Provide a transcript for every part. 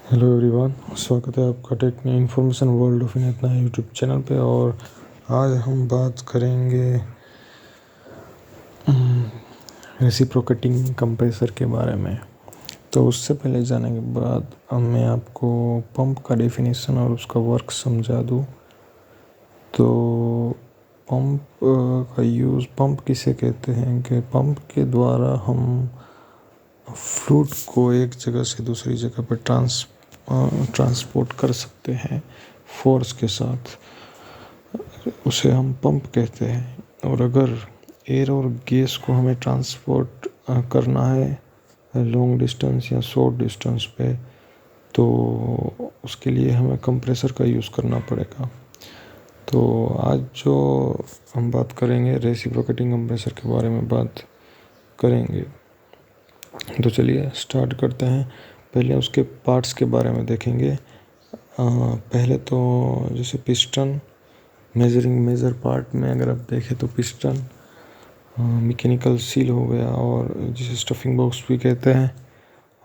Hello everyone, स्वागत है आपका टेक इन्फॉर्मेशन वर्ल्ड ऑफ इतना यूट्यूब चैनल पे। और आज हम बात करेंगे रेसिप्रोकेटिंग कंप्रेसर के बारे में। तो उससे पहले जाने के बाद अब मैं आपको पंप का डेफिनेशन और उसका वर्क समझा दूँ। तो पंप का यूज़, पंप किसे कहते हैं कि पंप के द्वारा हम फ्लूइड को एक जगह से दूसरी जगह पर ट्रांसपोर्ट कर सकते हैं फोर्स के साथ, उसे हम पंप कहते हैं। और अगर एयर और गैस को हमें ट्रांसपोर्ट करना है लॉन्ग डिस्टेंस या शॉर्ट डिस्टेंस पे, तो उसके लिए हमें कंप्रेसर का यूज़ करना पड़ेगा। तो आज जो हम बात करेंगे रेसिप्रोकेटिंग कंप्रेसर के बारे में बात करेंगे। तो चलिए स्टार्ट करते हैं। पहले उसके पार्ट्स के बारे में देखेंगे। पहले तो जैसे पिस्टन, मेजर पार्ट में अगर आप देखें तो पिस्टन, मैकेनिकल सील हो गया और जिसे स्टफिंग बॉक्स भी कहते हैं,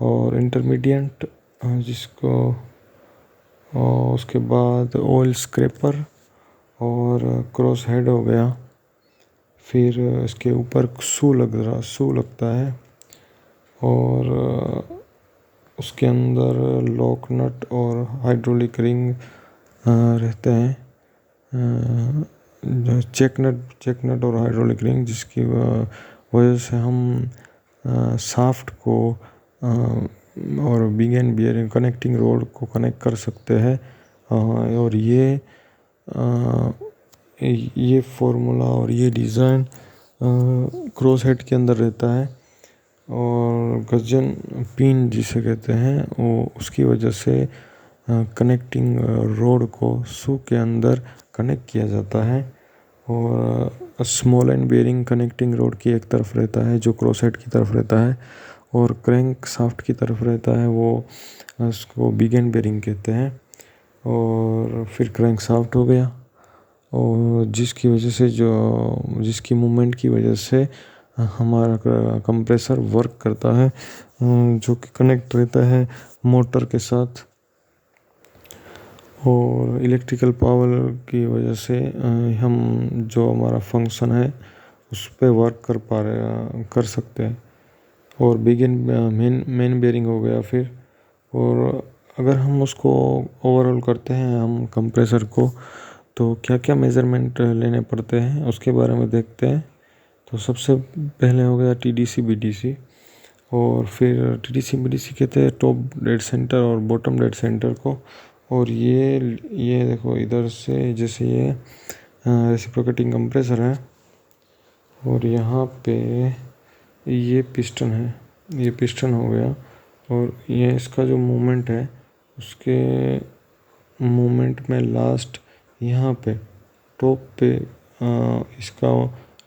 और इंटरमीडिएट जिसको, और उसके बाद ऑयल स्क्रैपर और क्रॉस हेड हो गया। फिर इसके ऊपर शू लगता है, और उसके अंदर लॉक नट और हाइड्रोलिक रिंग रहते हैं, चेक नट और हाइड्रोलिक रिंग, जिसकी वजह से हम शाफ्ट को और big and bearing connecting road को कनेक्ट कर सकते हैं। और ये फॉर्मूला और ये डिज़ाइन क्रॉस हेड के अंदर रहता है। और गजन पिन जिसे कहते हैं, वो उसकी वजह से कनेक्टिंग रोड को शू के अंदर कनेक्ट किया जाता है। और small and bearing connecting road की एक तरफ रहता है जो क्रॉस हेड की तरफ रहता है, और क्रैंक शाफ्ट की तरफ रहता है, वो उसको बिग एंड बेयरिंग कहते हैं। और फिर क्रैंक शाफ्ट हो गया, और जिसकी मूवमेंट की वजह से हमारा कंप्रेसर वर्क करता है, जो कि कनेक्ट रहता है मोटर के साथ। और इलेक्ट्रिकल पावर की वजह से हम जो हमारा फंक्शन है उस पर वर्क कर सकते हैं। और मेन बेयरिंग हो गया फिर। और अगर हम उसको ओवरऑल करते हैं हम कंप्रेसर को, तो क्या क्या मेज़रमेंट लेने पड़ते हैं उसके बारे में देखते हैं। तो सबसे पहले हो गया TDC BDC, और फिर TDC BDC कहते हैं टॉप डेड सेंटर और बॉटम डेड सेंटर को। और ये देखो इधर से, जैसे ये रेसिप्रोकेटिंग कंप्रेसर है, और यहाँ पे ये पिस्टन है, ये पिस्टन हो गया। और ये इसका जो मूवमेंट है, उसके मूवमेंट में लास्ट यहाँ पे टॉप पे इसका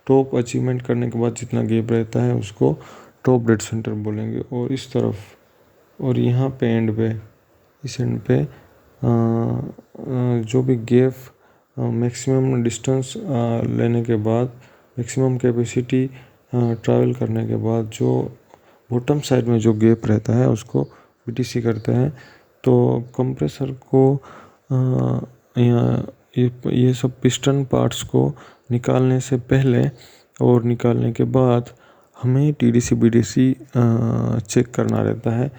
टॉप अचीवमेंट करने के बाद जितना गैप रहता है उसको टॉप डेड सेंटर बोलेंगे। और इस तरफ, और यहाँ पे एंड पे, इस एंड पे जो भी गैप मैक्सिमम डिस्टेंस लेने के बाद, मैक्सिमम कैपेसिटी ट्रैवल करने के बाद जो बॉटम साइड में जो गैप रहता है उसको BTC करते हैं। तो कंप्रेसर को ये सब पिस्टन पार्ट्स को निकालने से पहले और निकालने के बाद हमें TDC BDC चेक करना रहता है।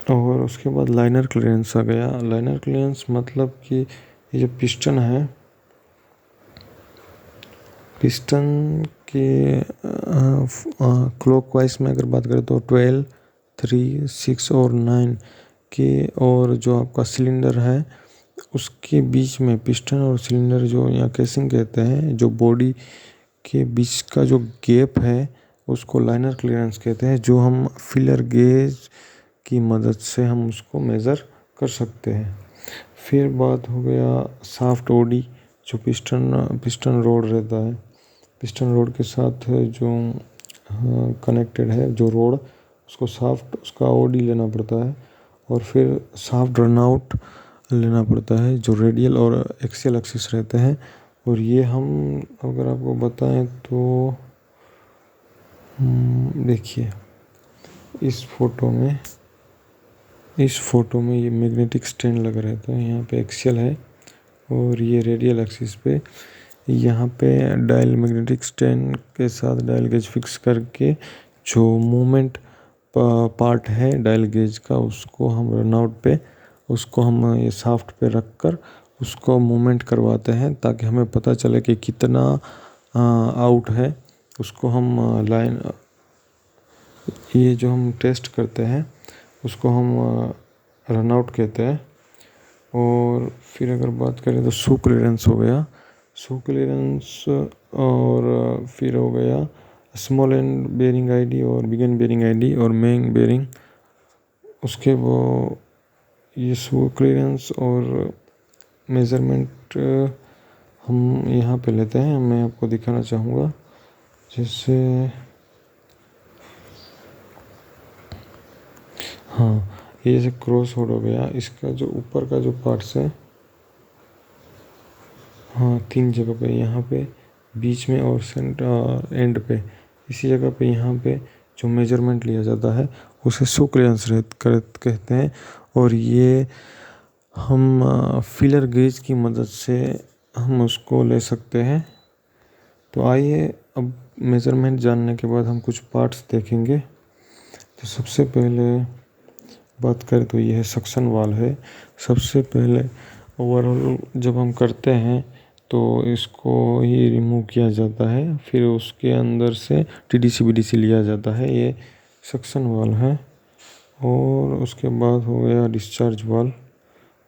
और उसके बाद लाइनर क्लियरेंस आ गया। लाइनर क्लियरेंस मतलब कि ये जो पिस्टन है, पिस्टन के क्लॉकवाइज में अगर बात करें तो 12, 3, 6 और 9 के, और जो आपका सिलेंडर है उसके बीच में पिस्टन और सिलेंडर, जो यहाँ केसिंग कहते हैं, जो बॉडी के बीच का जो गैप है उसको लाइनर क्लियरेंस कहते हैं, जो हम फीलर गेज की मदद से हम उसको मेज़र कर सकते हैं। फिर बात हो गया शाफ्ट OD, जो पिस्टन रोड रहता है, पिस्टन रोड के साथ जो कनेक्टेड है जो रोड, उसको शाफ्ट, उसका OD लेना पड़ता है। और फिर शाफ्ट रनआउट लेना पड़ता है, जो रेडियल और एक्सियल एक्सिस रहते हैं। और ये हम अगर आपको बताएं तो देखिए इस फोटो में इस फोटो में ये मैग्नेटिक स्टैंड लगा रहता है, यहाँ पे एक्सियल है और ये रेडियल एक्सिस पे यहाँ पे डायल मैग्नेटिक स्टैंड के साथ डायल गेज फिक्स करके जो मूवमेंट पार्ट है डायल गेज का उसको हम रनआउट पे उसको हम ये शाफ्ट पे रख कर उसको मूवमेंट करवाते हैं ताकि हमें पता चले कि कितना आउट है। उसको हम लाइन ये जो हम टेस्ट करते हैं उसको हम रनआउट कहते हैं। और फिर अगर बात करें तो शू क्लियरेंस हो गया, शू क्लियरेंस और फिर हो गया स्मॉल एंड बेरिंग आईडी और बिग एंड बेरिंग आईडी और मेन बेरिंग। उसके वो ये शू क्लियरेंस और मेज़रमेंट हम यहाँ पे लेते हैं, मैं आपको दिखाना चाहूँगा। जैसे हाँ, ये जैसे क्रॉस होड हो गया, इसका जो ऊपर का जो पार्ट्स है हाँ 3 जगह पे, यहाँ पे बीच में और सेंटर एंड पे, इसी जगह पे यहाँ पे जो मेजरमेंट लिया जाता है उसे शू क्लियरेंस कहते हैं। और ये हम फीलर गेज की मदद से हम उसको ले सकते हैं। तो आइए अब मेज़रमेंट जानने के बाद हम कुछ पार्ट्स देखेंगे। तो सबसे पहले बात करें तो ये है सक्शन वाल है। सबसे पहले ओवरऑल जब हम करते हैं तो इसको ये रिमूव किया जाता है, फिर उसके अंदर से टीडीसी बीडीसी लिया जाता है, ये सक्शन वाल है। और उसके बाद हो गया डिस्चार्ज वाल,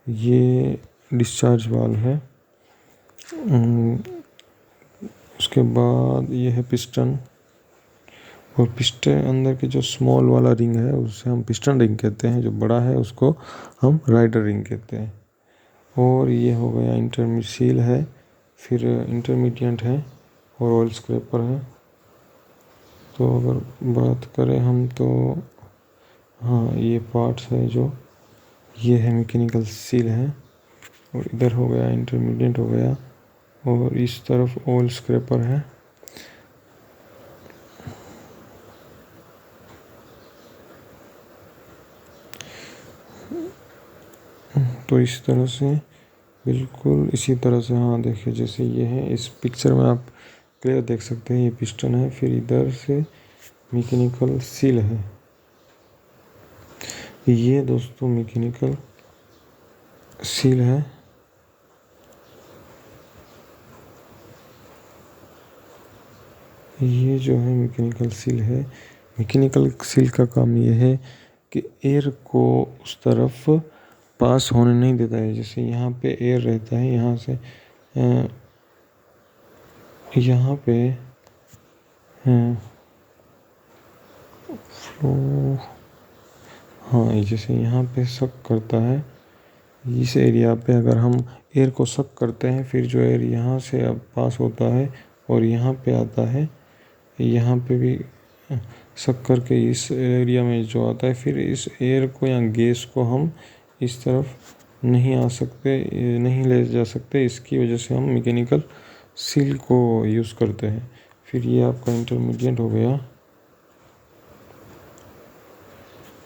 ये डिस्चार्ज वाल है। उसके बाद ये है पिस्टन, और पिस्टन अंदर के जो स्मॉल वाला रिंग है उसे हम पिस्टन रिंग कहते हैं, जो बड़ा है उसको हम राइडर रिंग कहते हैं। और ये हो गया इंटरमिसील है, फिर इंटरमीडिएट है और ऑयल स्क्रैपर है। तो अगर बात करें हम तो हाँ ये पार्ट्स है, जो ये है मैकेनिकल सील है, और इधर हो गया इंटरमीडिएट हो गया, और इस तरफ ऑयल स्क्रैपर है। तो इस तरह से बिल्कुल इसी तरह से हाँ देखिए जैसे ये है, इस पिक्चर में आप क्लियर देख सकते हैं, ये पिस्टन है, फिर इधर से मैकेनिकल सील है। ये दोस्तों मैकेनिकल सील है। ये जो है मैकेनिकल सील है। मैकेनिकल सील का काम ये है कि एयर को उस तरफ पास होने नहीं देता है। जैसे यहाँ पे एयर रहता है, यहाँ से यहाँ पे फ्लो हाँ जैसे यहाँ पे सक करता है, इस एरिया पे अगर हम एयर को सक करते हैं, फिर जो एयर यहाँ से अब पास होता है और यहाँ पे आता है, यहाँ पे भी सक करके इस एरिया में जो आता है, फिर इस एयर को या गैस को हम इस तरफ नहीं आ सकते, नहीं ले जा सकते। इसकी वजह से हम मैकेनिकल सील को यूज़ करते हैं। फिर ये आपका इंटरमीडिएट हो गया,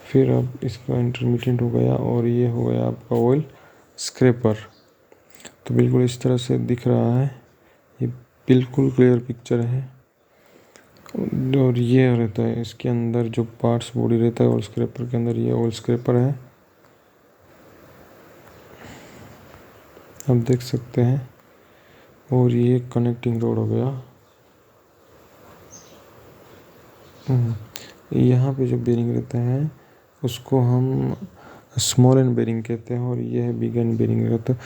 फिर अब इसका इंटरमीडिएट हो गया, और ये हो गया आपका ऑयल स्क्रैपर। तो बिल्कुल इस तरह से दिख रहा है, ये बिल्कुल क्लियर पिक्चर है। और ये रहता है इसके अंदर जो पार्ट्स बॉडी रहता है ऑयल स्क्रैपर के अंदर, ये ऑयल स्क्रैपर है, आप देख सकते हैं। और ये कनेक्टिंग रोड हो गया। यहाँ पे जो बेरिंग रहता है उसको हम स्मॉल एंड बेरिंग कहते हैं, और ये है बिग एंड बेरिंग रहता है।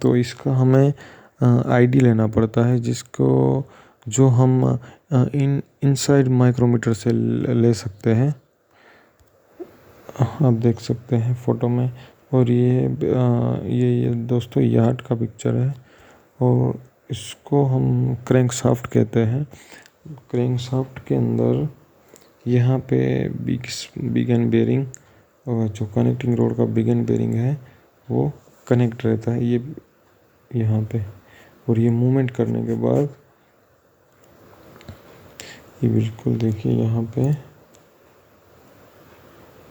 तो इसका हमें आईडी लेना पड़ता है, जिसको जो हम इनसाइड माइक्रोमीटर से ले सकते हैं, आप देख सकते हैं फोटो में। और ये दोस्तों यार्ड का पिक्चर है, और इसको हम क्रैंक शाफ्ट कहते हैं। क्रैंक शाफ्ट के अंदर यहाँ पे बिग एंड बेरिंग और जो कनेक्टिंग रोड का बिग एंड बेरिंग है वो कनेक्ट रहता है ये यहाँ पे। और ये मूवमेंट करने के बाद ये बिल्कुल देखिए यहाँ पे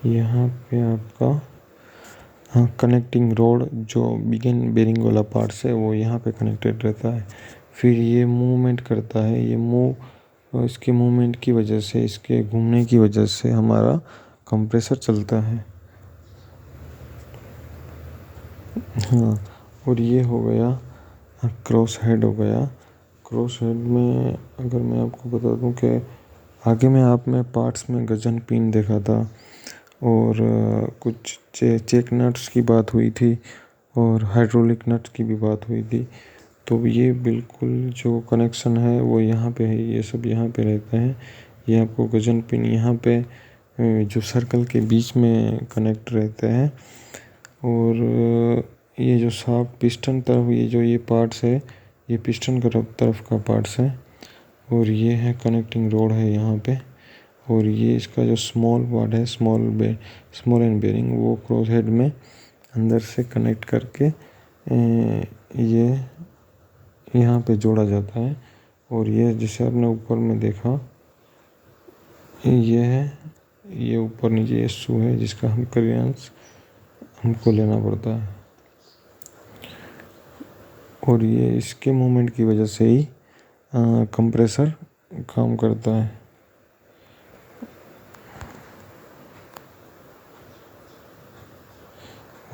यहाँ पे आपका कनेक्टिंग रोड जो बिगिन बेरिंग वाला पार्ट्स है वो यहाँ पे कनेक्टेड रहता है। फिर ये मूवमेंट करता है, इसके मूवमेंट की वजह से, इसके घूमने की वजह से हमारा कंप्रेसर चलता है। हाँ, और ये हो गया क्रॉस हेड हो गया। क्रॉस हेड में अगर मैं आपको बता दूं कि आगे में आपने पार्ट्स में गजन पिन देखा था और कुछ चेक नट्स की बात हुई थी और हाइड्रोलिक नट्स की भी बात हुई थी। तो ये बिल्कुल जो कनेक्शन है वो यहाँ पे है, ये सब यहाँ पे रहते हैं। ये आपको गजन पिन यहाँ पे जो सर्कल के बीच में कनेक्ट रहते हैं। और ये जो साफ पिस्टन तरफ ये पार्ट्स है, ये पिस्टन तरफ का पार्ट्स है। और ये है कनेक्टिंग रोड है यहाँ पे। और ये इसका जो स्मॉल पार्ट है, स्मॉल एंड बेरिंग, वो क्रॉस हेड में अंदर से कनेक्ट करके ये यहाँ पे जोड़ा जाता है। और ये जैसे आपने ऊपर में देखा, ये ऊपर नीचे ये शू है जिसका हम क्लियरेंस हमको लेना पड़ता है। और ये इसके मूवमेंट की वजह से ही कंप्रेसर काम करता है।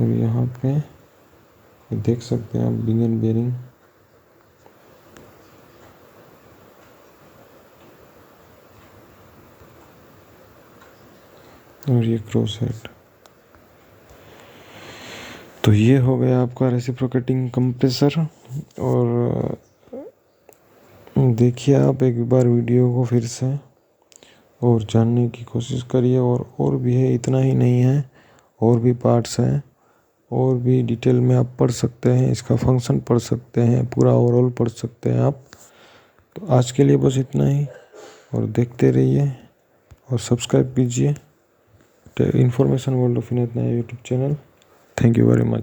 और यहाँ पे देख सकते हैं आप बिगिन बेरिंग, और ये क्रॉस हेड। तो ये हो गया आपका रेसिप्रोकेटिंग कंप्रेसर। और देखिए आप एक बार वीडियो को फिर से और जानने की कोशिश करिए। और भी है, इतना ही नहीं है, और भी पार्ट्स हैं, और भी डिटेल में आप पढ़ सकते हैं, इसका फंक्शन पढ़ सकते हैं, पूरा ओवरऑल पढ़ सकते हैं आप। तो आज के लिए बस इतना ही, और देखते रहिए और सब्सक्राइब कीजिए इन्फॉर्मेशन वर्ल्ड ऑफ इनायत नया YouTube channel. Thank you very much.